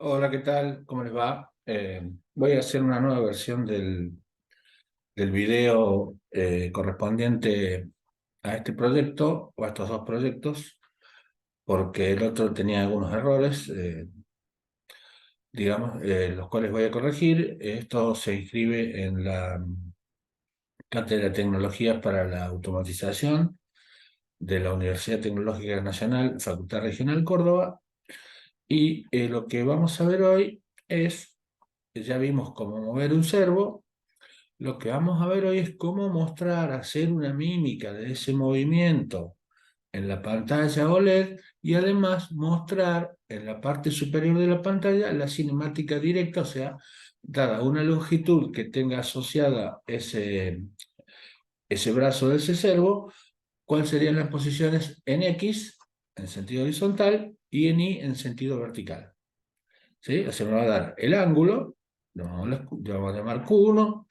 Hola, ¿qué tal? ¿Cómo les va? Voy a hacer una nueva versión del video correspondiente a este proyecto o a estos dos proyectos, porque el otro tenía algunos errores, digamos, los cuales voy a corregir. Esto se inscribe en la Cátedra de Tecnologías para la Automatización de la Universidad Tecnológica Nacional, Facultad Regional Córdoba, y lo que vamos a ver hoy es, ya vimos cómo mover un servo. Lo que vamos a ver hoy es cómo mostrar, hacer una mímica de ese movimiento en la pantalla OLED y además mostrar en la parte superior de la pantalla la cinemática directa, o sea, dada una longitud que tenga asociada ese brazo de ese servo, cuáles serían las posiciones en X en sentido horizontal y en Y en sentido vertical. ¿Sí? O sea, me va a dar el ángulo, lo vamos a llamar Q1,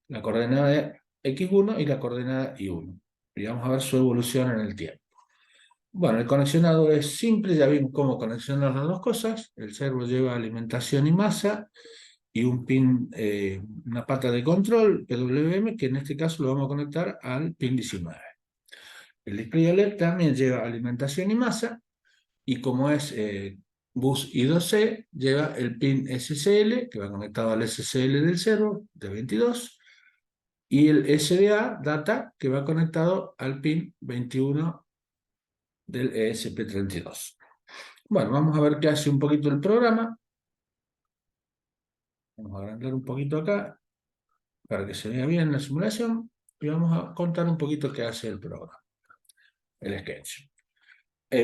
la coordenada X1 y la coordenada Y1. Y vamos a ver su evolución en el tiempo. Bueno, el conexionado es simple, ya vimos cómo conexionar las dos cosas. El servo lleva alimentación y masa y un pin, una pata de control, PWM, que en este caso lo vamos a conectar al pin 19. El display OLED también lleva alimentación y masa, y como es bus I2C, lleva el pin SSL, que va conectado al SSL del servo, de 22, y el SDA data, que va conectado al pin 21 del ESP32. Bueno, vamos a ver qué hace un poquito el programa. Vamos a agrandar un poquito acá para que se vea bien la simulación y vamos a contar un poquito qué hace el programa, el sketch.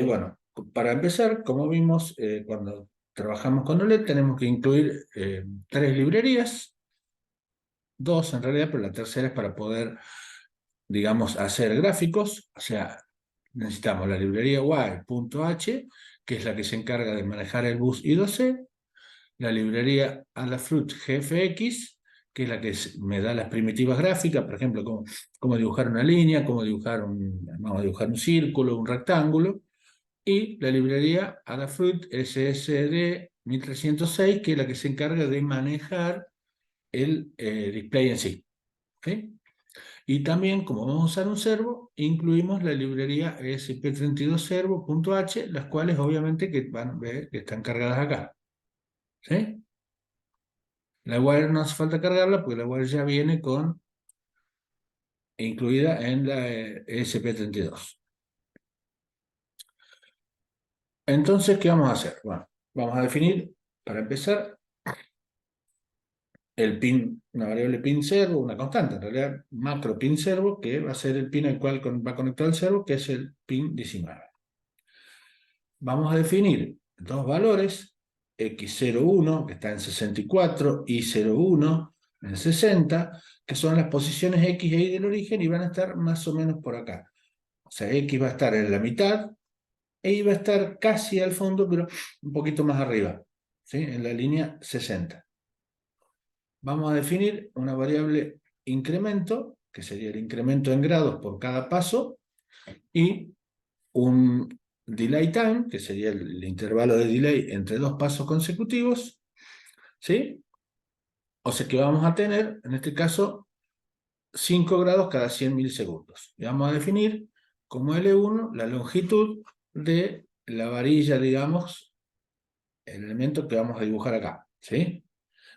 Bueno, para empezar, como vimos, cuando trabajamos con OLED tenemos que incluir tres librerías, dos en realidad, pero la tercera es para poder, digamos, hacer gráficos. O sea, necesitamos la librería Y.H, que es la que se encarga de manejar el bus I2C, la librería Adafruit GFX, que es la que me da las primitivas gráficas, por ejemplo, cómo dibujar una línea, vamos a dibujar un círculo, un rectángulo, y la librería Adafruit SSD 1306, que es la que se encarga de manejar el display en sí. ¿Sí? Y también, como vamos a usar un servo, incluimos la librería ESP32servo.h, las cuales obviamente que van a ver que están cargadas acá. ¿Sí? La wire no hace falta cargarla porque la wire ya viene incluida en la ESP32. Entonces, ¿qué vamos a hacer? Bueno, vamos a definir, para empezar, el pin, una variable pin servo, una constante, en realidad macro pin servo, que va a ser el pin al cual va conectado el servo, que es el pin 19. Vamos a definir dos valores, x01, que está en 64, y01 en 60, que son las posiciones x e y del origen y van a estar más o menos por acá. O sea, x va a estar en la mitad e y va a estar casi al fondo, pero un poquito más arriba, ¿sí? En la línea 60. Vamos a definir una variable incremento, que sería el incremento en grados por cada paso, y un delay time, que sería el intervalo de delay entre dos pasos consecutivos, ¿sí? O sea que vamos a tener, en este caso, 5 grados cada 100 milisegundos. Y vamos a definir como L1 la longitud de la varilla, digamos, el elemento que vamos a dibujar acá, ¿sí?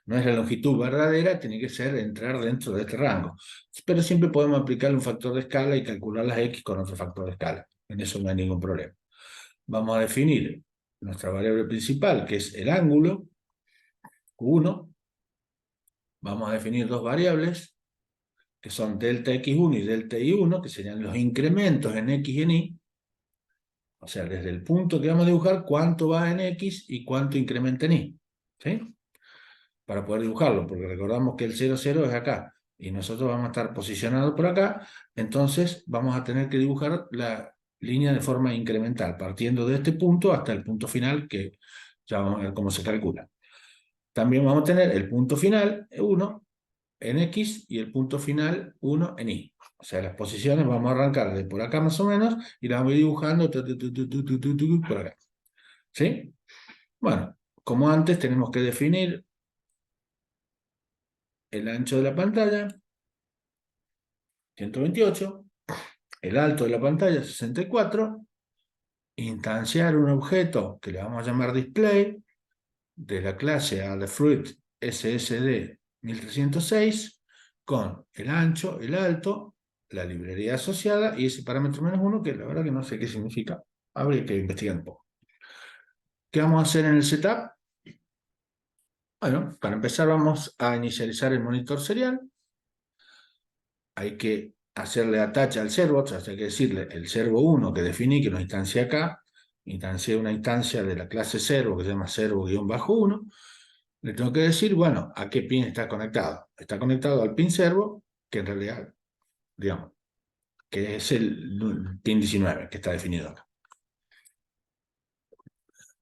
No es la longitud verdadera, tiene que ser entrar dentro de este rango. Pero siempre podemos aplicar un factor de escala y calcular las X con otro factor de escala. En eso no hay ningún problema. Vamos a definir nuestra variable principal, que es el ángulo, Q1. Vamos a definir dos variables, que son delta X1 y delta Y1, que serían los incrementos en X y en Y. O sea, desde el punto que vamos a dibujar, cuánto va en X y cuánto incrementa en Y. ¿Sí? Para poder dibujarlo, porque recordamos que el 0, 0 es acá, y nosotros vamos a estar posicionados por acá, entonces vamos a tener que dibujar la línea de forma incremental, partiendo de este punto hasta el punto final, que ya vamos a ver cómo se calcula. También vamos a tener el punto final 1 en X y el punto final 1 en Y. O sea, las posiciones vamos a arrancar de por acá más o menos y las vamos a ir dibujando por acá. ¿Sí? Bueno, como antes, tenemos que definir el ancho de la pantalla, 128, el alto de la pantalla, 64, instanciar un objeto que le vamos a llamar display, de la clase Adafruit SSD 1306, con el ancho, el alto, la librería asociada y ese parámetro -1, que la verdad que no sé qué significa. Habría que investigar un poco. ¿Qué vamos a hacer en el setup? Bueno, para empezar vamos a inicializar el monitor serial. Hay que hacerle attach al servo, o sea, hay que decirle el servo 1 que definí, que lo instancié acá, instancié una instancia de la clase servo que se llama servo-1. Le tengo que decir, bueno, a qué pin está conectado. Está conectado al pin servo, que en realidad, digamos, que es el pin 19 que está definido acá.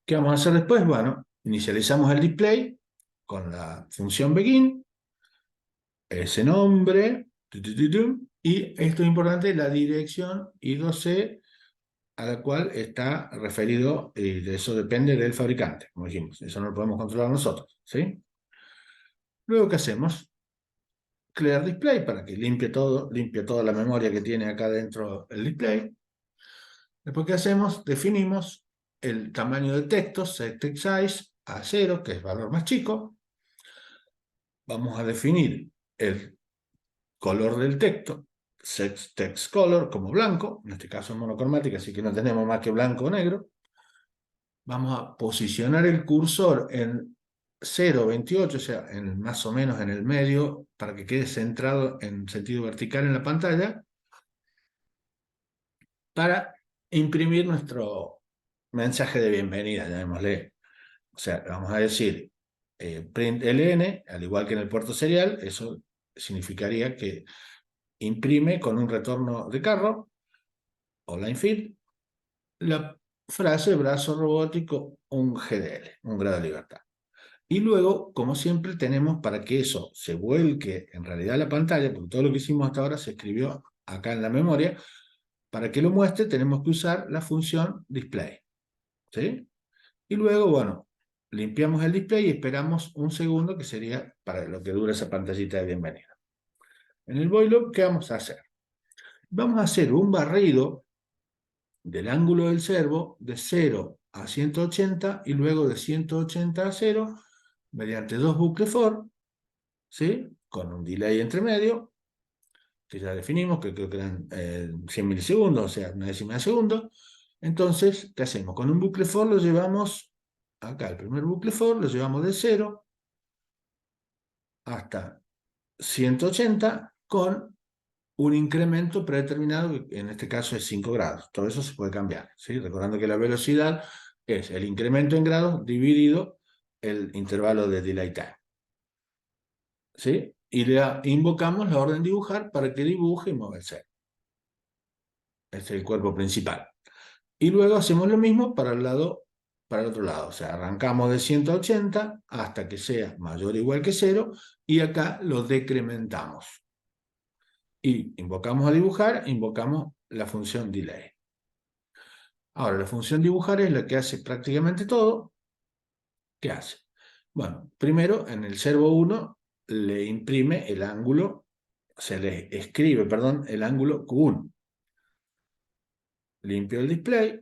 ¿Qué vamos a hacer después? Bueno, inicializamos el display con la función begin, ese nombre, y esto es importante, la dirección I2C a la cual está referido, y de eso depende del fabricante, como dijimos, eso no lo podemos controlar nosotros, ¿sí? Luego, ¿qué hacemos? Clear display para que limpie toda la memoria que tiene acá dentro el display. Después, ¿qué hacemos? Definimos el tamaño de texto, set text size, a 0, que es valor más chico. Vamos a definir el color del texto, set text color, como blanco, en este caso es monocromática, así que no tenemos más que blanco o negro. Vamos a posicionar el cursor en 0,28, o sea, más o menos en el medio, para que quede centrado en sentido vertical en la pantalla, para imprimir nuestro mensaje de bienvenida, llamémosle. O sea, vamos a decir print ln, al igual que en el puerto serial, eso significaría que imprime con un retorno de carro, o line fill, la frase brazo robótico, un GDL, un grado de libertad. Y luego, como siempre, tenemos para que eso se vuelque en realidad a la pantalla, porque todo lo que hicimos hasta ahora se escribió acá en la memoria, para que lo muestre tenemos que usar la función display, ¿sí? Y luego, bueno, limpiamos el display y esperamos un segundo, que sería para lo que dura esa pantallita de bienvenida. En el void loop, ¿qué vamos a hacer? Vamos a hacer un barrido del ángulo del servo de 0 a 180 y luego de 180 a 0 mediante dos bucles for, ¿sí? Con un delay entre medio, que ya definimos, que creo que eran 100 milisegundos, o sea, una décima de segundo. Entonces, ¿qué hacemos? Con un bucle for lo llevamos, acá el primer bucle for, lo llevamos de 0 hasta 180 con un incremento predeterminado, que en este caso es 5 grados. Todo eso se puede cambiar, ¿sí? Recordando que la velocidad es el incremento en grados dividido el intervalo de delay time, ¿sí? Y le invocamos la orden dibujar para que dibuje y mueva el cero. Este es el cuerpo principal. Y luego hacemos lo mismo para el otro lado. O sea, arrancamos de 180 hasta que sea mayor o igual que 0 y acá lo decrementamos. Y invocamos a dibujar, invocamos la función delay. Ahora, la función dibujar es la que hace prácticamente todo. ¿Qué hace? Bueno, primero en el servo 1 le imprime el ángulo, se le escribe, perdón, el ángulo Q1. Limpio el display,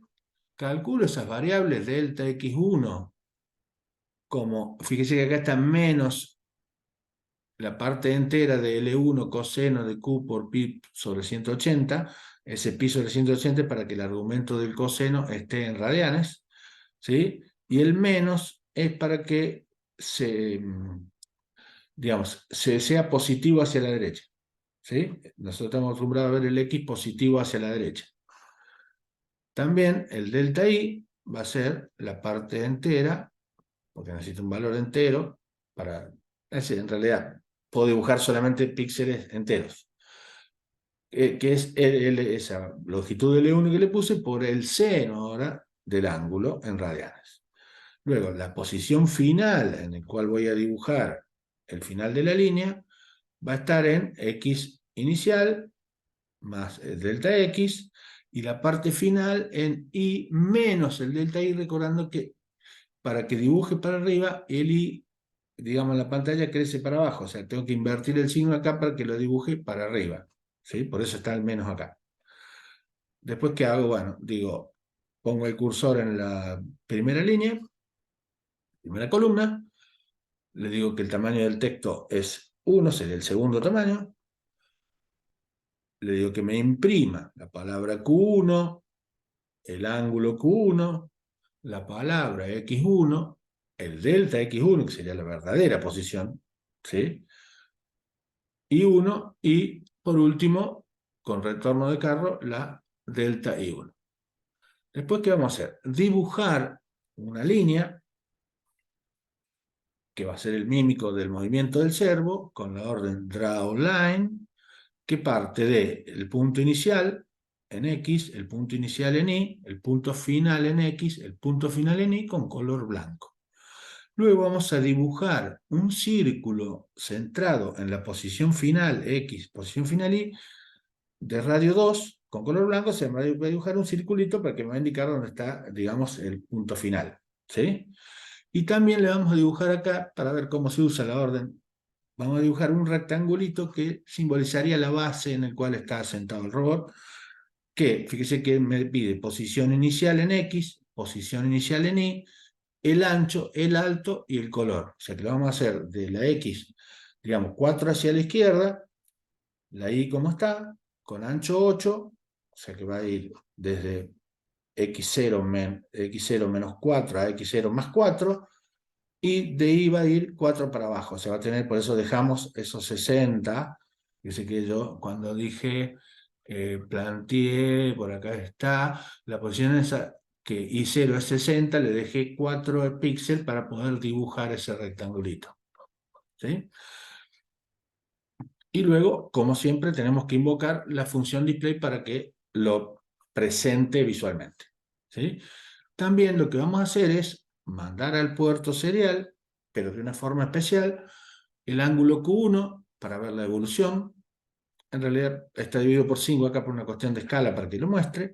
calculo esas variables delta x1, como, fíjese que acá está menos la parte entera de L1 coseno de Q por pi sobre 180, ese pi sobre 180 para que el argumento del coseno esté en radianes, ¿sí? Y el menos es para que digamos, sea positivo hacia la derecha, ¿sí? Nosotros estamos acostumbrados a ver el X positivo hacia la derecha. También el delta I va a ser la parte entera, porque necesita un valor entero para... en realidad, puedo dibujar solamente píxeles enteros, que es esa longitud de L1 que le puse por el seno ahora del ángulo en radianes. Luego, la posición final en la cual voy a dibujar el final de la línea va a estar en X inicial más el delta X y la parte final en Y menos el delta Y, recordando que para que dibuje para arriba, el I, digamos, la pantalla crece para abajo. O sea, tengo que invertir el signo acá para que lo dibuje para arriba. ¿Sí? Por eso está el menos acá. Después, ¿qué hago? Bueno, digo, pongo el cursor en la primera línea, primera columna, le digo que el tamaño del texto es 1, sería el segundo tamaño, le digo que me imprima la palabra Q1, el ángulo Q1, la palabra X1, el delta X1, que sería la verdadera posición, ¿sí? Y 1, y por último, con retorno de carro, la delta I1. Después, ¿qué vamos a hacer? Dibujar una línea que va a ser el mímico del movimiento del servo, con la orden draw line, que parte del punto inicial en X, el punto inicial en Y, el punto final en X, el punto final en Y, con color blanco. Luego vamos a dibujar un círculo centrado en la posición final X, posición final Y, de radio 2, con color blanco. Se va a dibujar un circulito para que me va a indicar dónde está, digamos, el punto final, ¿sí? Y también le vamos a dibujar acá, para ver cómo se usa la orden, vamos a dibujar un rectangulito que simbolizaría la base en el cual está sentado el robot, que, fíjese que me pide posición inicial en X, posición inicial en Y, el ancho, el alto y el color. O sea que lo vamos a hacer de la X, digamos, 4 hacia la izquierda, la Y como está, con ancho 8, o sea que va a ir desde X0, X0 menos 4 a X0 más 4, y de ahí va a ir 4 para abajo. Se va a tener, por eso dejamos esos 60. Dice que yo cuando dije, planteé, por acá está, la posición esa, que I0 es 60, le dejé 4 píxeles para poder dibujar ese rectangulito. ¿Sí? Y luego, como siempre, tenemos que invocar la función display para que lo presente visualmente. ¿Sí? También lo que vamos a hacer es mandar al puerto serial, pero de una forma especial, el ángulo Q1 para ver la evolución. En realidad está dividido por 5 acá por una cuestión de escala para que lo muestre.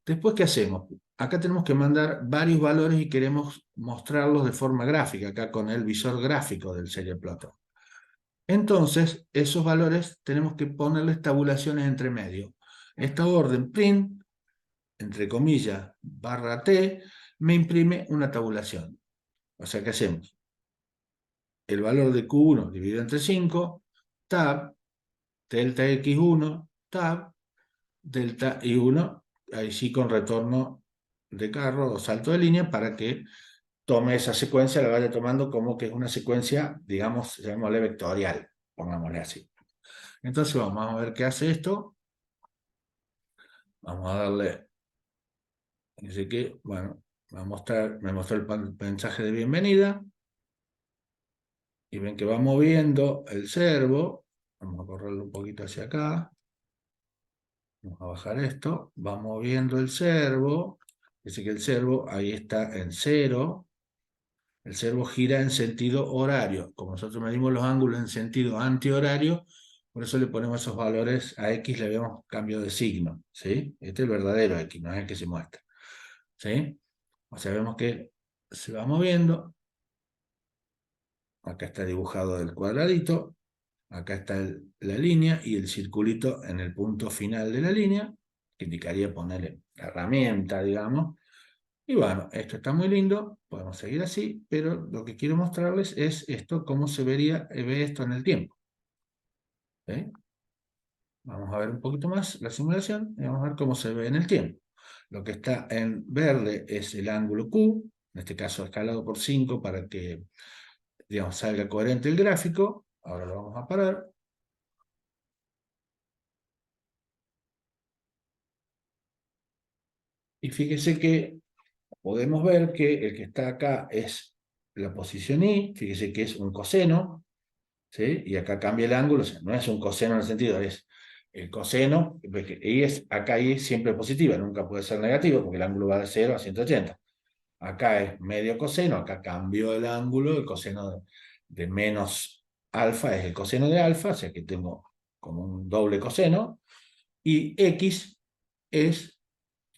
Después, ¿qué hacemos? Acá tenemos que mandar varios valores y queremos mostrarlos de forma gráfica, acá con el visor gráfico del Serial Plotter. Entonces, esos valores tenemos que ponerles tabulaciones entre medio. Esta orden print, entre comillas, barra T, me imprime una tabulación. O sea, ¿qué hacemos? El valor de Q1 dividido entre 5, tab, delta X1, tab, delta Y1, ahí sí con retorno de carro o salto de línea para que tome esa secuencia, la vaya tomando como que es una secuencia, digamos, llamémosle vectorial, pongámosle así. Entonces vamos a ver qué hace esto. Vamos a darle, dice que, bueno, me mostró el mensaje de bienvenida. Y ven que va moviendo el servo. Vamos a correrlo un poquito hacia acá. Vamos a bajar esto. Va moviendo el servo. Dice que el servo ahí está en 0. El servo gira en sentido horario. Como nosotros medimos los ángulos en sentido antihorario, por eso le ponemos esos valores a X, le vemos cambio de signo. ¿Sí? Este es el verdadero X, no es el que se muestra. ¿Sí? O sea, vemos que se va moviendo. Acá está dibujado el cuadradito. Acá está la línea y el circulito en el punto final de la línea, que indicaría ponerle la herramienta, digamos. Y bueno, esto está muy lindo, podemos seguir así, pero lo que quiero mostrarles es esto, cómo se ve esto en el tiempo. ¿Sí? Vamos a ver un poquito más la simulación y vamos a ver cómo se ve en el tiempo. Lo que está en verde es el ángulo Q, en este caso escalado por 5 para que, digamos, salga coherente el gráfico. Ahora lo vamos a parar. Y fíjese que podemos ver que el que está acá es la posición Y, fíjese que es un coseno, ¿sí? Y acá cambia el ángulo, o sea, no es un coseno en el sentido, es el coseno, y es, acá Y es siempre positiva, nunca puede ser negativo, porque el ángulo va de 0 a 180. Acá es medio coseno, acá cambió el ángulo, el coseno de menos alfa es el coseno de alfa, o sea que tengo como un doble coseno, y X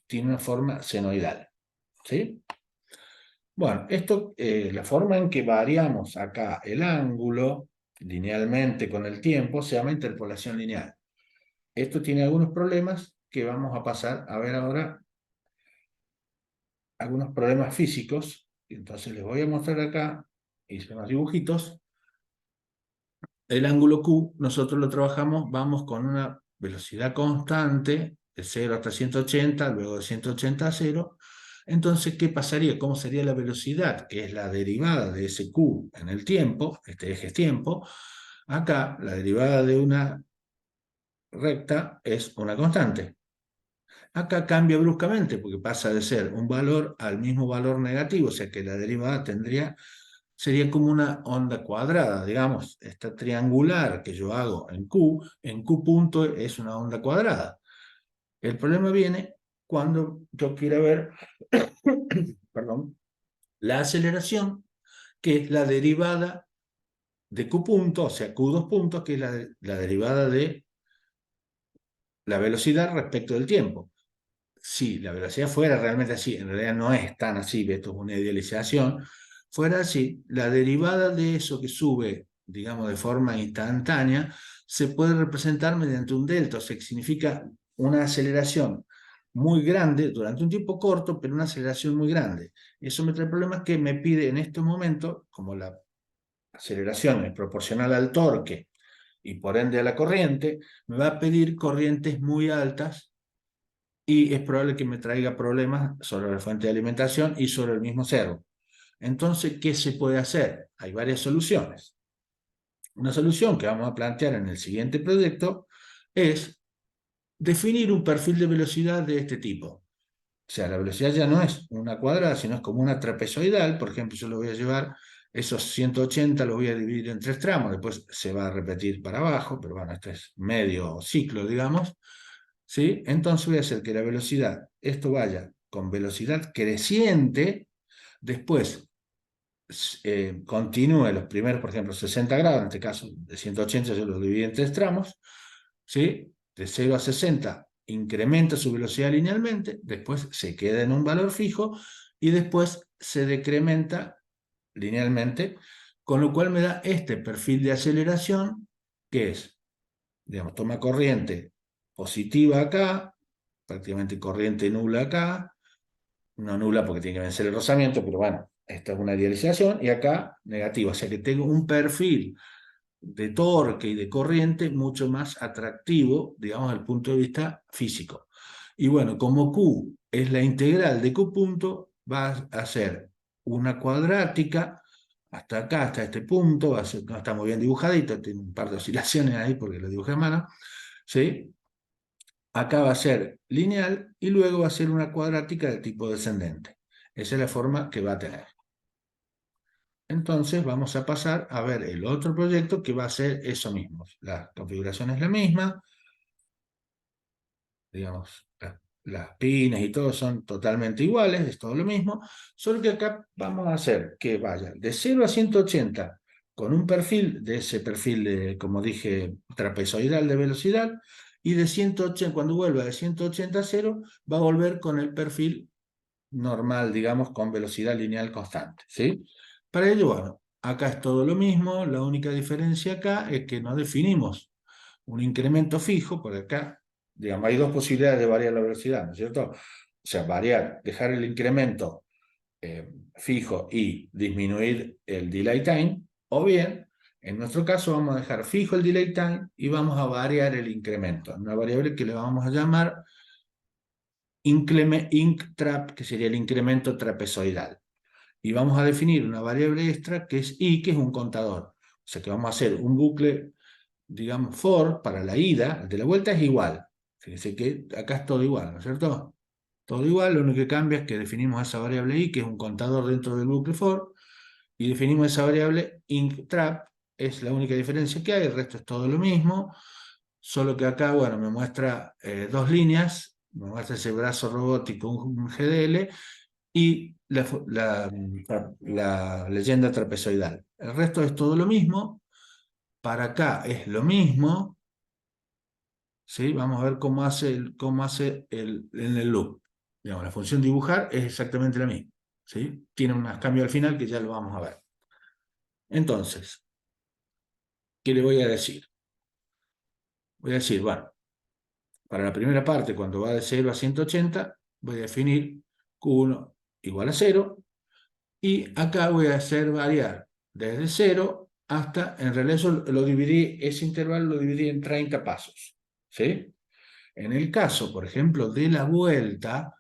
tiene una forma senoidal, ¿sí? Bueno, esto, la forma en que variamos acá el ángulo linealmente con el tiempo se llama interpolación lineal. Esto tiene algunos problemas que vamos a pasar a ver ahora, algunos problemas físicos. Entonces les voy a mostrar acá, hice unos dibujitos. El ángulo Q, nosotros lo trabajamos, vamos con una velocidad constante, de 0 hasta 180, luego de 180 a 0. Entonces, ¿qué pasaría? ¿Cómo sería la velocidad? Que es la derivada de ese Q en el tiempo, este eje es tiempo. Acá, la derivada de una recta es una constante. Acá cambia bruscamente porque pasa de ser un valor al mismo valor negativo, o sea que la derivada sería como una onda cuadrada, digamos, esta triangular que yo hago en Q punto es una onda cuadrada. El problema viene cuando yo quiera ver, perdón, la aceleración, que es la derivada de Q punto, o sea, Q2 puntos, que es la derivada de la velocidad respecto del tiempo. Si la velocidad fuera realmente así, en realidad no es tan así, esto es una idealización, fuera así, la derivada de eso que sube, digamos, de forma instantánea, se puede representar mediante un delta, o sea, que significa una aceleración muy grande durante un tiempo corto, pero una aceleración muy grande. Eso me trae problemas que me pide en este momento, como la aceleración es proporcional al torque y por ende a la corriente, me va a pedir corrientes muy altas y es probable que me traiga problemas sobre la fuente de alimentación y sobre el mismo servo. Entonces, ¿qué se puede hacer? Hay varias soluciones. Una solución que vamos a plantear en el siguiente proyecto es definir un perfil de velocidad de este tipo. O sea, la velocidad ya no es una cuadrada, sino es como una trapezoidal. Por ejemplo, yo lo voy a llevar, esos 180 los voy a dividir en 3 tramos, después se va a repetir para abajo, pero bueno, este es medio ciclo, digamos. ¿Sí? Entonces voy a hacer que la velocidad, esto vaya con velocidad creciente, después continúe los primeros, por ejemplo, 60 grados, en este caso de 180 yo lo divido en 3 tramos, ¿sí? De 0 a 60 incrementa su velocidad linealmente, después se queda en un valor fijo y después se decrementa linealmente, con lo cual me da este perfil de aceleración que es, digamos, toma corriente positiva acá, prácticamente corriente nula acá, no nula porque tiene que vencer el rozamiento, pero bueno, esta es una idealización, y acá negativa, o sea que tengo un perfil de torque y de corriente mucho más atractivo, digamos, desde el punto de vista físico. Y bueno, como Q es la integral de Q punto, va a ser una cuadrática hasta acá, hasta este punto, va a ser, no está muy bien dibujadito, tiene un par de oscilaciones ahí porque lo dibujé a mano, ¿sí? Acá va a ser lineal y luego va a ser una cuadrática de tipo descendente. Esa es la forma que va a tener. Entonces vamos a pasar a ver el otro proyecto que va a ser eso mismo. La configuración es la misma, digamos, las pines y todo son totalmente iguales, es todo lo mismo, solo que acá vamos a hacer que vaya de 0 a 180 con un perfil, de ese perfil, de, como dije, trapezoidal de velocidad, y de 180, cuando vuelva de 180 a 0, va a volver con el perfil normal, digamos, con velocidad lineal constante, ¿sí? Para ello, bueno, acá es todo lo mismo, la única diferencia acá es que no definimos un incremento fijo, por acá, digamos, hay dos posibilidades de variar la velocidad, ¿no es cierto? O sea, variar, dejar el incremento fijo y disminuir el delay time, o bien, en nuestro caso, vamos a dejar fijo el delay time y vamos a variar el incremento, una variable que le vamos a llamar inctrap, que sería el incremento trapezoidal. Y vamos a definir una variable extra que es i, que es un contador. O sea que vamos a hacer un bucle, digamos, for para la ida, el de la vuelta es igual. Fíjense que acá es todo igual, ¿no es cierto? Todo igual, lo único que cambia es que definimos esa variable i, que es un contador dentro del bucle for, y definimos esa variable inctrap, es la única diferencia que hay, el resto es todo lo mismo, solo que acá, bueno, me muestra dos líneas, me muestra ese brazo robótico, un GDL, y la leyenda trapezoidal. El resto es todo lo mismo, para acá es lo mismo, ¿sí? Vamos a ver cómo hace en el loop. Digamos, la función dibujar es exactamente la misma. ¿sí? Tiene un cambio al final que ya lo vamos a ver. Entonces, ¿qué le voy a decir? Voy a decir, bueno, para la primera parte, cuando va de 0 a 180, voy a definir Q1 igual a 0, y acá voy a hacer variar desde 0 hasta, en realidad eso lo dividí, ese intervalo lo dividí en 30 pasos, ¿sí? En el caso, por ejemplo, de la vuelta,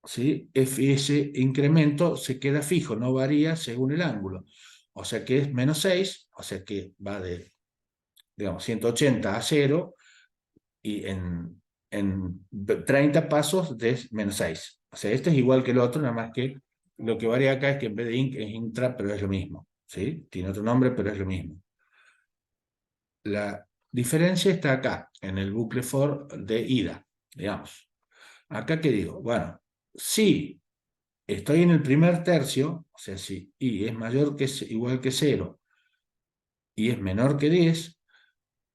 ¿sí? Ese incremento se queda fijo, no varía según el ángulo. O sea que es menos 6, o sea que va de, digamos, 180 a 0, y en 30 pasos de menos 6. O sea, este es igual que el otro, nada más que lo que varía acá es que en vez de inc es intra, pero es lo mismo, ¿sí? Tiene otro nombre, pero es lo mismo. La diferencia está acá, en el bucle for de ida, digamos. Acá, ¿qué digo? Bueno, si estoy en el primer tercio, o sea, si y es mayor que igual que 0 y es menor que 10,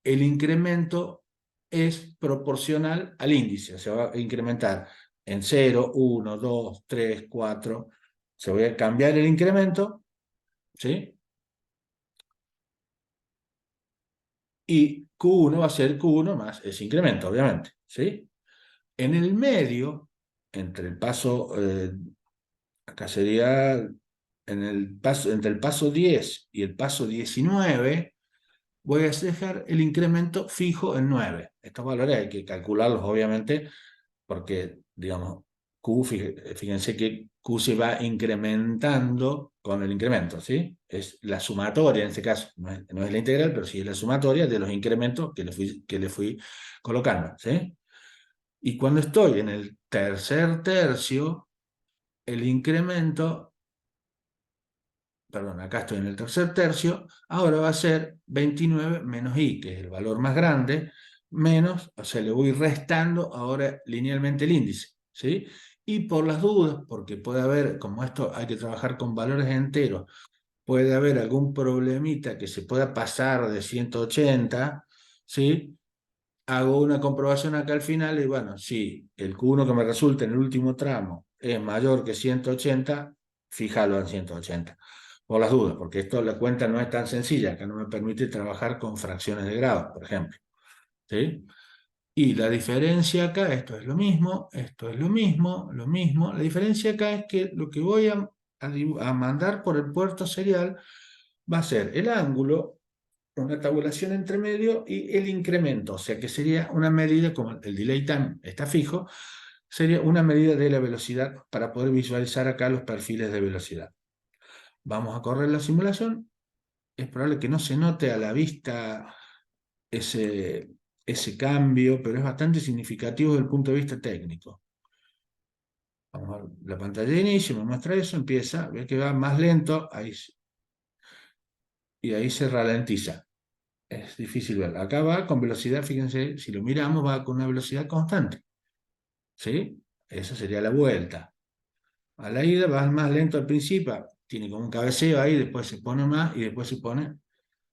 el incremento es proporcional al índice, se va a incrementar en 0, 1, 2, 3, 4, se va a cambiar el incremento, ¿sí? Y Q1 va a ser Q1 más ese incremento, obviamente, ¿sí? En el medio, entre el paso, acá sería, entre el paso 10 y el paso 19, voy a dejar el incremento fijo en 9. Estos valores hay que calcularlos, obviamente, porque, digamos, fíjense que Q se va incrementando con el incremento, ¿sí? Es la sumatoria en este caso, no es la integral, pero sí es la sumatoria de los incrementos que le fui colocando, ¿sí? Y cuando estoy en el tercer tercio, el incremento, perdón, acá estoy en el tercer tercio, ahora va a ser 29 menos i, que es el valor más grande, menos, o sea, le voy restando ahora linealmente el índice, ¿sí? Y por las dudas, porque puede haber, como esto hay que trabajar con valores enteros, puede haber algún problemita que se pueda pasar de 180, ¿sí? Hago una comprobación acá al final y bueno, si el Q1 que me resulta en el último tramo es mayor que 180, fíjalo en 180. Por las dudas, porque esto la cuenta no es tan sencilla, que no me permite trabajar con fracciones de grado, por ejemplo. ¿Sí? Y la diferencia acá, esto es lo mismo, esto es lo mismo, lo mismo. La diferencia acá es que lo que voy a mandar por el puerto serial va a ser el ángulo, una tabulación entre medio y el incremento, o sea que sería una medida, como el delay time está fijo, sería una medida de la velocidad para poder visualizar acá los perfiles de velocidad. Vamos a correr la simulación. Es probable que no se note a la vista ese cambio, pero es bastante significativo desde el punto de vista técnico. Vamos a ver la pantalla de inicio, me muestra eso, empieza, ve que va más lento, ahí, y ahí se ralentiza. Es difícil ver. Acá va con velocidad, fíjense, si lo miramos, va con una velocidad constante. ¿Sí? Esa sería la vuelta. A la ida va más lento al principio, tiene como un cabeceo ahí, después se pone más y después se pone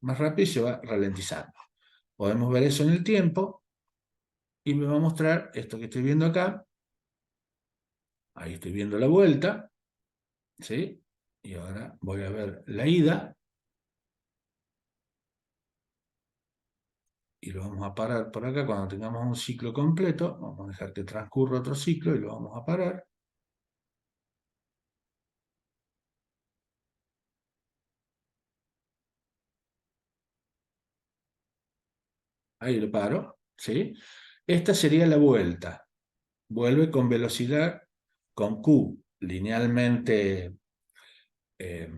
más rápido y se va ralentizando. Podemos ver eso en el tiempo y me va a mostrar esto que estoy viendo acá. Ahí estoy viendo la vuelta, ¿sí? Y ahora voy a ver la ida y lo vamos a parar por acá cuando tengamos un ciclo completo. Vamos a dejar que transcurra otro ciclo y lo vamos a parar. Ahí lo paro, ¿sí? Esta sería la vuelta. Vuelve con velocidad, con Q linealmente eh,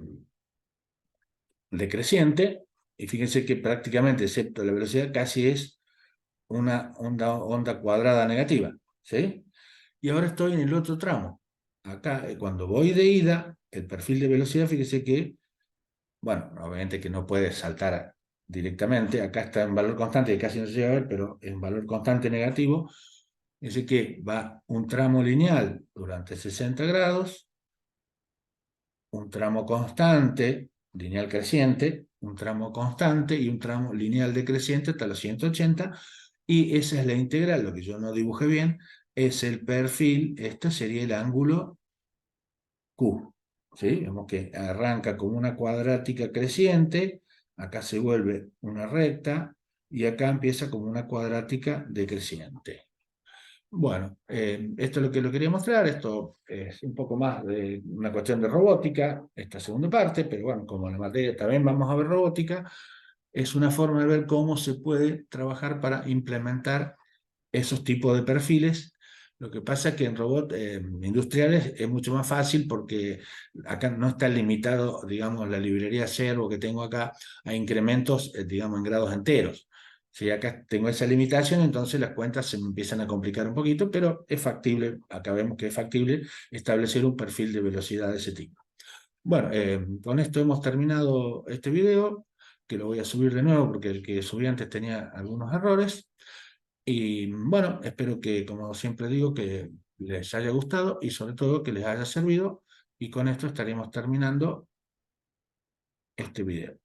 decreciente, y fíjense que prácticamente, excepto la velocidad, casi es una onda cuadrada negativa, ¿sí? Y ahora estoy en el otro tramo. Acá, cuando voy de ida, el perfil de velocidad, fíjese que, bueno, obviamente que no puede saltar directamente, acá está en valor constante, que casi no se llega a ver, pero en valor constante negativo, es decir que va un tramo lineal durante 60 grados, un tramo constante, lineal creciente, un tramo constante y un tramo lineal decreciente hasta los 180, y esa es la integral. Lo que yo no dibujé bien es el perfil, este sería el ángulo Q, ¿sí? Vemos que arranca como una cuadrática creciente, acá se vuelve una recta, y acá empieza como una cuadrática decreciente. Bueno, esto es lo que lo quería mostrar. Esto es un poco más de una cuestión de robótica, esta segunda parte, pero bueno, como en la materia también vamos a ver robótica, es una forma de ver cómo se puede trabajar para implementar esos tipos de perfiles. Lo que pasa es que en robots industriales es mucho más fácil porque acá no está limitado, digamos, la librería servo que tengo acá a incrementos, digamos, en grados enteros. Si acá tengo esa limitación, entonces las cuentas se me empiezan a complicar un poquito, pero es factible, acá vemos que es factible establecer un perfil de velocidad de ese tipo. Bueno, con esto hemos terminado este video, que lo voy a subir de nuevo porque el que subí antes tenía algunos errores. Y bueno, espero que, como siempre digo, que les haya gustado y sobre todo que les haya servido. Y con esto estaremos terminando este video.